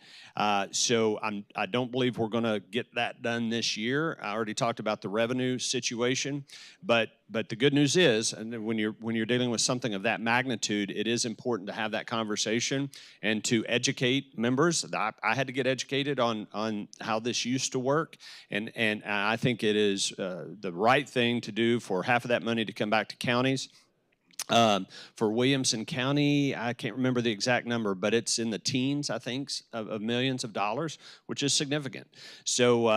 So I don't believe we're going to get that done this year. I already talked about the revenue situation, but the good news is, and when you're dealing with something of that magnitude, it is important to have that conversation and to educate members. I had to get educated on how this used to work, and I think it is the right thing to do for half of that money to come back to counties. For Williamson County, I can't remember the exact number, but it's in the teens, I think, of millions of dollars, which is significant. So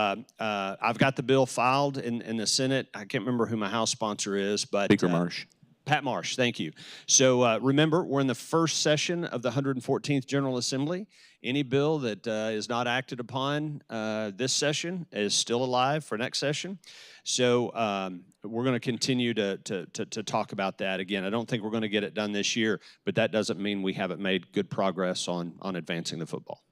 I've got the bill filed in the Senate. I can't remember who my House sponsor is, but Speaker Marsh. Pat Marsh, thank you. So remember, we're in the first session of the 114th General Assembly. Any bill that is not acted upon this session is still alive for next session. So we're going to continue to talk about that. Again, I don't think we're going to get it done this year, but that doesn't mean we haven't made good progress on advancing the football.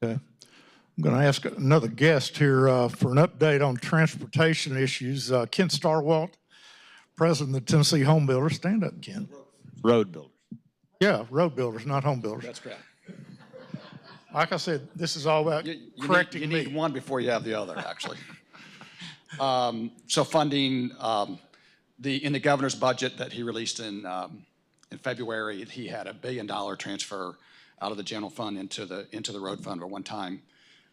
Okay. I'm going to ask another guest here for an update on transportation issues. Ken Starwalt, President of the Tennessee Home Builders. Stand up, Ken. Road builders. Yeah, road builders, not home builders. That's correct. Like I said, this is all about correcting me. You need one before you have the other, actually. So funding, in the governor's budget that he released in February, he had $1 billion transfer out of the general fund into the road fund, a one-time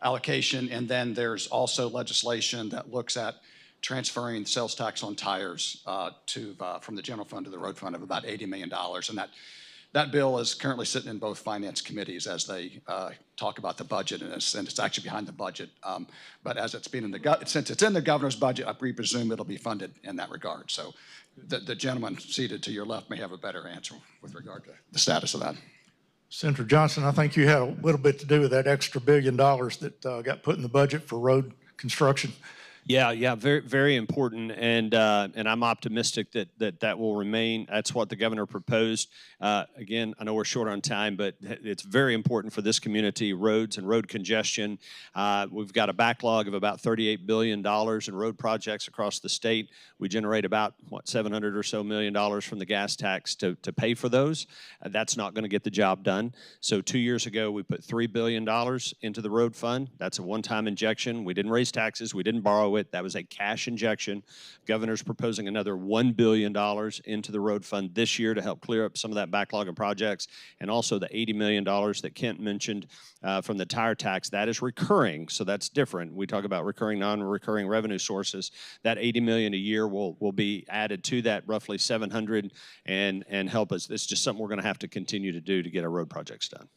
allocation. And then there's also legislation that looks at transferring sales tax on tires from the general fund to the road fund of about $80 million. And that bill is currently sitting in both finance committees as they talk about the budget, and it's actually behind the budget. But as it's been since it's in the governor's budget, we presume it'll be funded in that regard. So the gentleman seated to your left may have a better answer with regard to the status of that. Senator Johnson, I think you had a little bit to do with that extra $1 billion that got put in the budget for road construction. Yeah, very, very important, and I'm optimistic that will remain. That's what the governor proposed. Again, I know we're short on time, but it's very important for this community, roads and road congestion. We've got a backlog of about $38 billion in road projects across the state. We generate about, $700 or so million from the gas tax to pay for those. That's not going to get the job done. So 2 years ago, we put $3 billion into the road fund. That's a one-time injection. We didn't raise taxes. We didn't borrow it. That was a cash injection. Governor's proposing another $1 billion into the road fund this year to help clear up some of that backlog of projects, and also the $80 million that Kent mentioned from the tire tax. That is recurring, so that's different. We talk about recurring, non-recurring revenue sources. That $80 million a year will be added to that, roughly 700, and help us. It's just something we're going to have to continue to do to get our road projects done.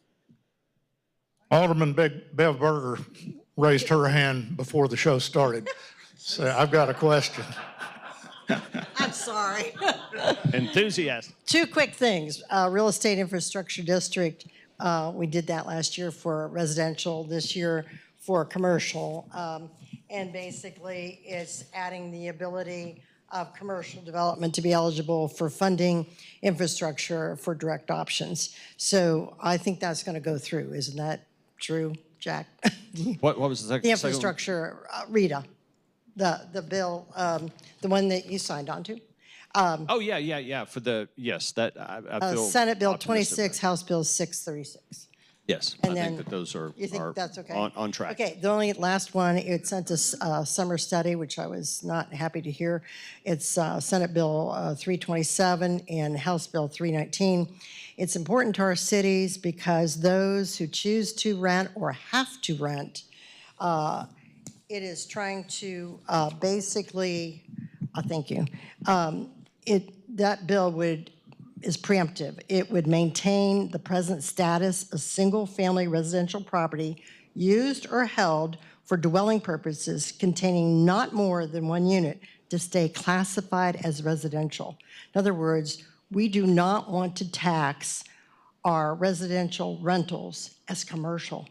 Alderman Bev Berger raised her hand before the show started. So I've got a question. I'm sorry. Enthusiasm. Two quick things. Real estate infrastructure district, we did that last year for residential, this year for commercial. And basically it's adding the ability of commercial development to be eligible for funding infrastructure for direct options. So I think that's going to go through. Isn't that true, Jack? What was the second? The infrastructure, Rita, the bill, the one that you signed on to. Oh, yeah. For the, yes, that I feel Senate Bill optimistic 26, about. House Bill 636. Yes, And I then think that those are, You think that's okay? on track. Okay, the only last one, it sent us a summer study, which I was not happy to hear. It's Senate Bill 327 and House Bill 319. It's important to our cities because those who choose to rent or have to rent, it is trying to basically, thank you, that bill is preemptive. It would maintain the present status of single-family residential property used or held for dwelling purposes containing not more than one unit to stay classified as residential. In other words, we do not want to tax our residential rentals as commercial.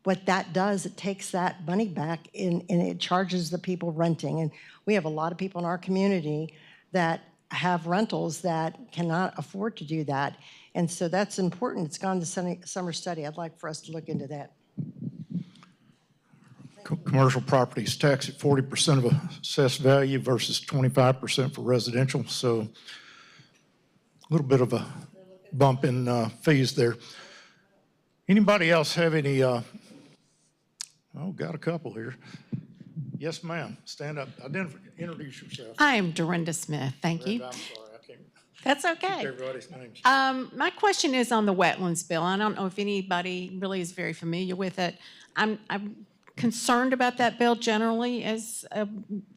What that does, it takes that money back and it charges the people renting. And we have a lot of people in our community that have rentals that cannot afford to do that. And so that's important. It's gone to summer study. I'd like for us to look into that. Commercial properties taxed at 40% of assessed value versus 25% for residential. So a little bit of a bump in fees there. Anybody else have any, got a couple here. Yes, ma'am. Stand up. Introduce yourself. I am Dorinda Smith. Thank you. I'm sorry, I can't That's okay. keep everybody's names. My question is on the wetlands bill. I don't know if anybody really is very familiar with it. I'm concerned about that bill generally as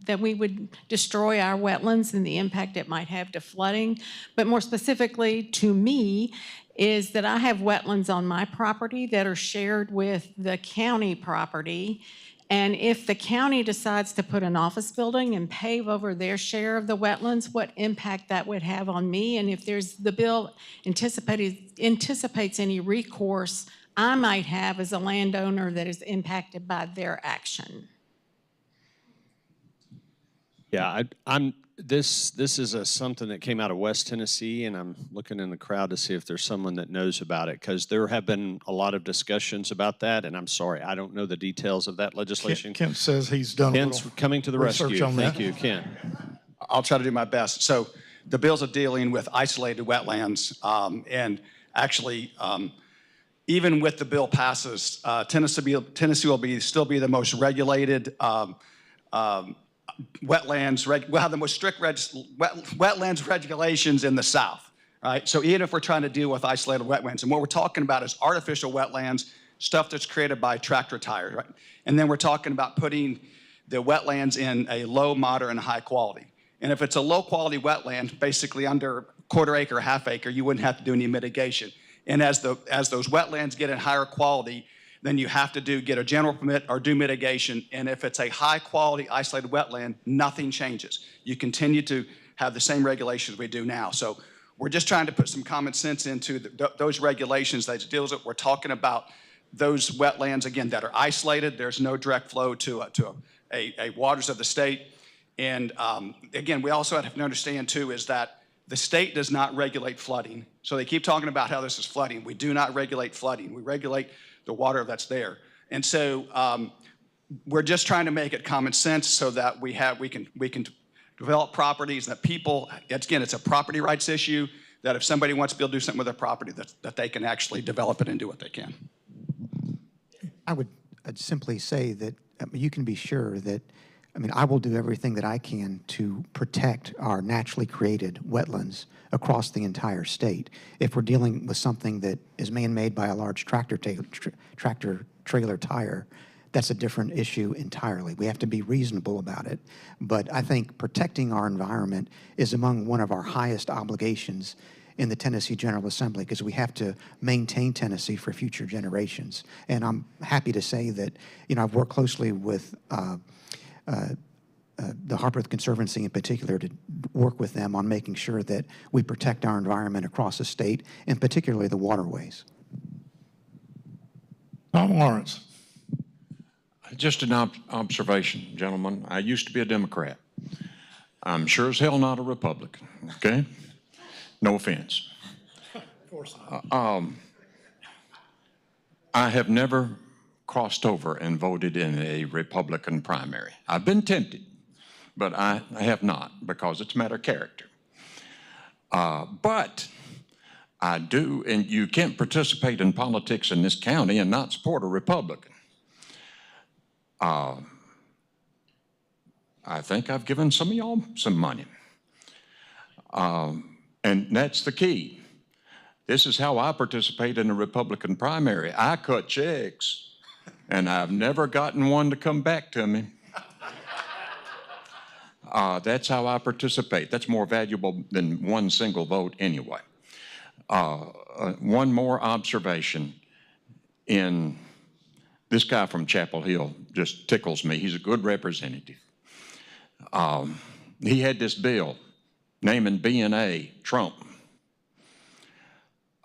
that we would destroy our wetlands and the impact it might have to flooding. But more specifically to me is that I have wetlands on my property that are shared with the county property. And if the county decides to put an office building and pave over their share of the wetlands, what impact that would have on me, and if the bill anticipates any recourse I might have as a landowner that is impacted by their action. Yeah, this is something that came out of West Tennessee, and I'm looking in the crowd to see if there's someone that knows about it, because there have been a lot of discussions about that, and I'm sorry, I don't know the details of that legislation. Kent says he's done Kent's coming to the rescue. Thank you, Kent. I'll try to do my best. So the bills are dealing with isolated wetlands, and actually, even with the bill passes, Tennessee will still be the most regulated wetlands. We'll have the most strict wetlands regulations in the South, right? So even if we're trying to deal with isolated wetlands, and what we're talking about is artificial wetlands, stuff that's created by tractor tires, right? And then we're talking about putting the wetlands in a low, moderate, and high quality. And if it's a low quality wetland, basically under quarter acre, half acre, you wouldn't have to do any mitigation. And as those wetlands get in higher quality, then you have to get a general permit or do mitigation. And if it's a high quality isolated wetland, nothing changes. You continue to have the same regulations we do now. So we're just trying to put some common sense into those regulations that deals with. We're talking about those wetlands, again, that are isolated. There's no direct flow to waters of the state. And again, we also have to understand too is that the state does not regulate flooding. So they keep talking about how this is flooding. We do not regulate flooding. We regulate the water that's there. And so we're just trying to make it common sense so that we can develop properties that people, again, it's a property rights issue, that if somebody wants to be able to do something with their property, that they can actually develop it and do what they can. I'd simply say that you can be sure that, I will do everything that I can to protect our naturally created wetlands across the entire state. If we're dealing with something that is man-made by a large tractor trailer tire, that's a different issue entirely. We have to be reasonable about it. But I think protecting our environment is among one of our highest obligations in the Tennessee General Assembly, because we have to maintain Tennessee for future generations. And I'm happy to say that, I've worked closely with the Harpeth Conservancy in particular to work with them on making sure that we protect our environment across the state, and particularly the waterways. Tom Lawrence. Just an observation, gentlemen. I used to be a Democrat. I'm sure as hell not a Republican, okay? No offense. Of course not. I have never crossed over and voted in a Republican primary. I've been tempted, but I have not, because it's a matter of character. But I do, and you can't participate in politics in this county and not support a Republican. I think I've given some of y'all some money. And that's the key. This is how I participate in a Republican primary. I cut checks, and I've never gotten one to come back to me. That's how I participate. That's more valuable than one single vote anyway. One more observation. This guy from Chapel Hill just tickles me. He's a good representative. He had this bill naming B&A Trump.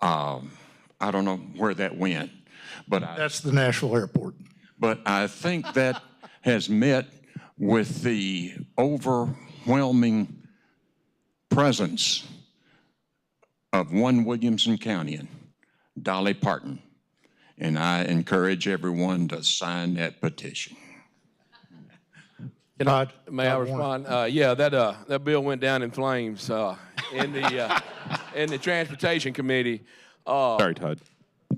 I don't know where that went, but that's the Nashville airport. But I think that has met with the overwhelming presence of one Williamson County, Dolly Parton. And I encourage everyone to sign that petition. May I respond? Yeah, that bill went down in flames in the Transportation Committee. Sorry, Todd.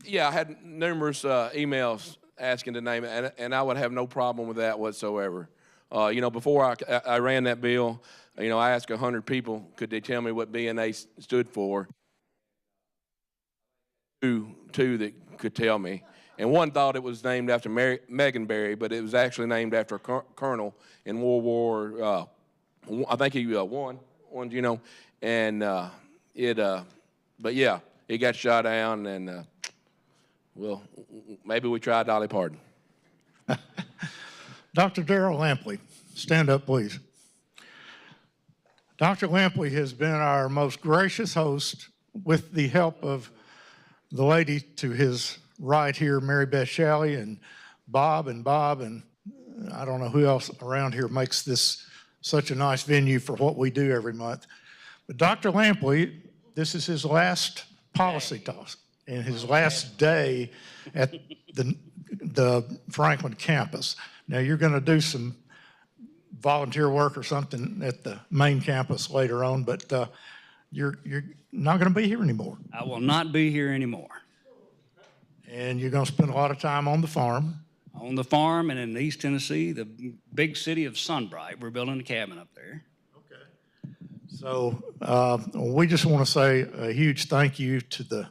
Yeah, I had numerous emails asking to name it, and I would have no problem with that whatsoever. Before I ran that bill, I asked 100 people, could they tell me what B&A stood for? Two that could tell me, And one thought it was named after Megan Berry, but it was actually named after a colonel in World War, I think he won, you know, and but yeah, he got shot down, and well, maybe we try Dolly Parton. Dr. Darrell Lampley, stand up, please. Dr. Lampley has been our most gracious host with the help of the lady to his right here, Mary Beth Shalley, and Bob, and I don't know who else around here makes this such a nice venue for what we do every month. But Dr. Lampley, this is his last policy talk and his last day at the Franklin campus. Now, you're going to do some volunteer work or something at the main campus later on, but you're not going to be here anymore. I will not be here anymore. And you're going to spend a lot of time on the farm. On the farm and in East Tennessee, the big city of Sunbright. We're building a cabin up there. Okay. So we just want to say a huge thank you to the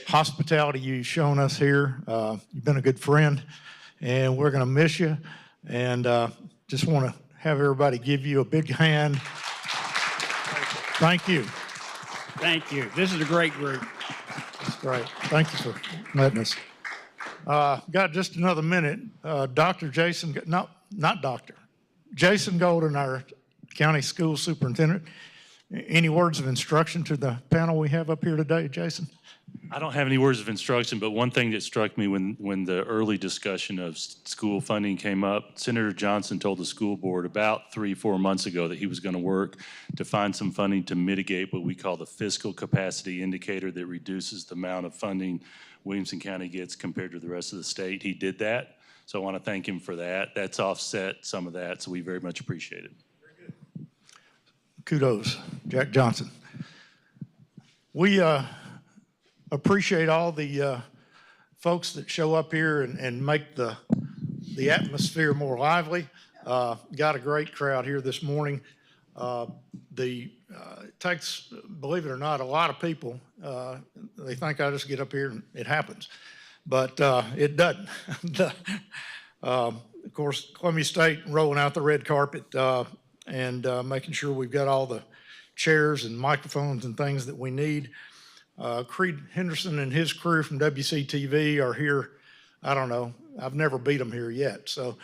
hospitality you've shown us here. You've been a good friend, and we're going to miss you. And just want to have everybody give you a big hand. Thank you. Thank you. This is a great group. That's great. Thank you for letting us. Got just another minute. Dr. Jason, not doctor, Jason Golden, our county school superintendent. Any words of instruction to the panel we have up here today, Jason? I don't have any words of instruction, but one thing that struck me when the early discussion of school funding came up, Senator Johnson told the school board about 3-4 months ago that he was going to work to find some funding to mitigate what we call the fiscal capacity indicator that reduces the amount of funding Williamson County gets compared to the rest of the state. He did that, so I want to thank him for that. That's offset some of that, so we very much appreciate it. Very good. Kudos, Jack Johnson. We appreciate all the folks that show up here and make the atmosphere more lively. Got a great crowd here this morning. It takes, believe it or not, a lot of people. They think I just get up here and it happens, but it doesn't. Of course, Columbia State rolling out the red carpet and making sure we've got all the chairs and microphones and things that we need. Creed Henderson and his crew from WCTV are here. I don't know. I've never beat them here yet. So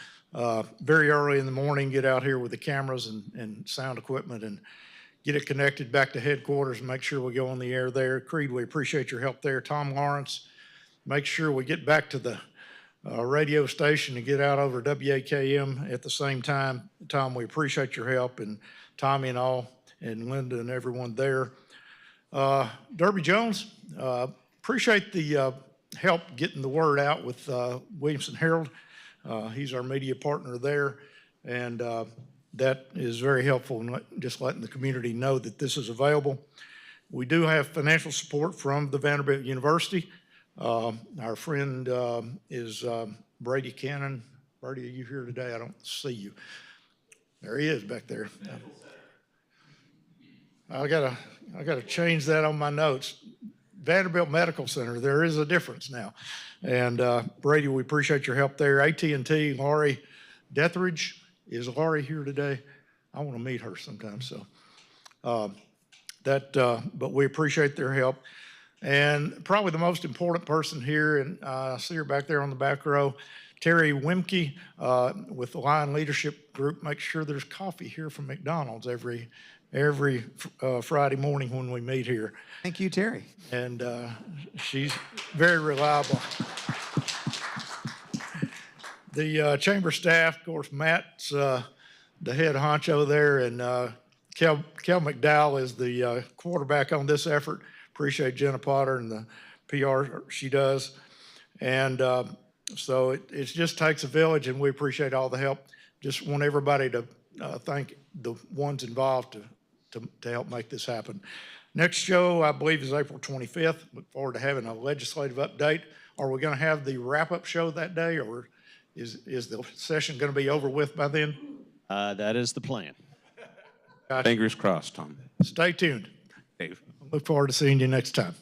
very early in the morning, get out here with the cameras and sound equipment and get it connected back to headquarters and make sure we go on the air there. Creed, we appreciate your help there. Tom Lawrence, make sure we get back to the radio station and get out over WAKM at the same time. Tom, we appreciate your help, and Tommy and all, and Linda and everyone there. Derby Jones, appreciate the help getting the word out with Williamson Herald. He's our media partner there, and that is very helpful in just letting the community know that this is available. We do have financial support from the Vanderbilt University. Our friend is Brady Cannon. Brady, are you here today? I don't see you. There he is back there. I gotta change that on my notes. Vanderbilt Medical Center, there is a difference now. And Brady, we appreciate your help there. AT&T, Laurie Detheridge, is Laurie here today? I want to meet her sometime, so. But we appreciate their help. And probably the most important person here, and I see her back there on the back row, Terry Wimke with the Lion Leadership Group. Make sure there's coffee here from McDonald's every Friday morning when we meet here. Thank you, Terry. And she's very reliable. The chamber staff, of course, Matt's the head honcho there, and Kel McDowell is the quarterback on this effort. Appreciate Jenna Potter and the PR she does. And so it just takes a village, and we appreciate all the help. Just want everybody to thank the ones involved to help make this happen. Next show, I believe, is April 25th. Look forward to having a legislative update. Are we going to have the wrap-up show that day, or is the session going to be over with by then? That is the plan. Gotcha. Fingers crossed, Tom. Stay tuned. Dave. Look forward to seeing you next time.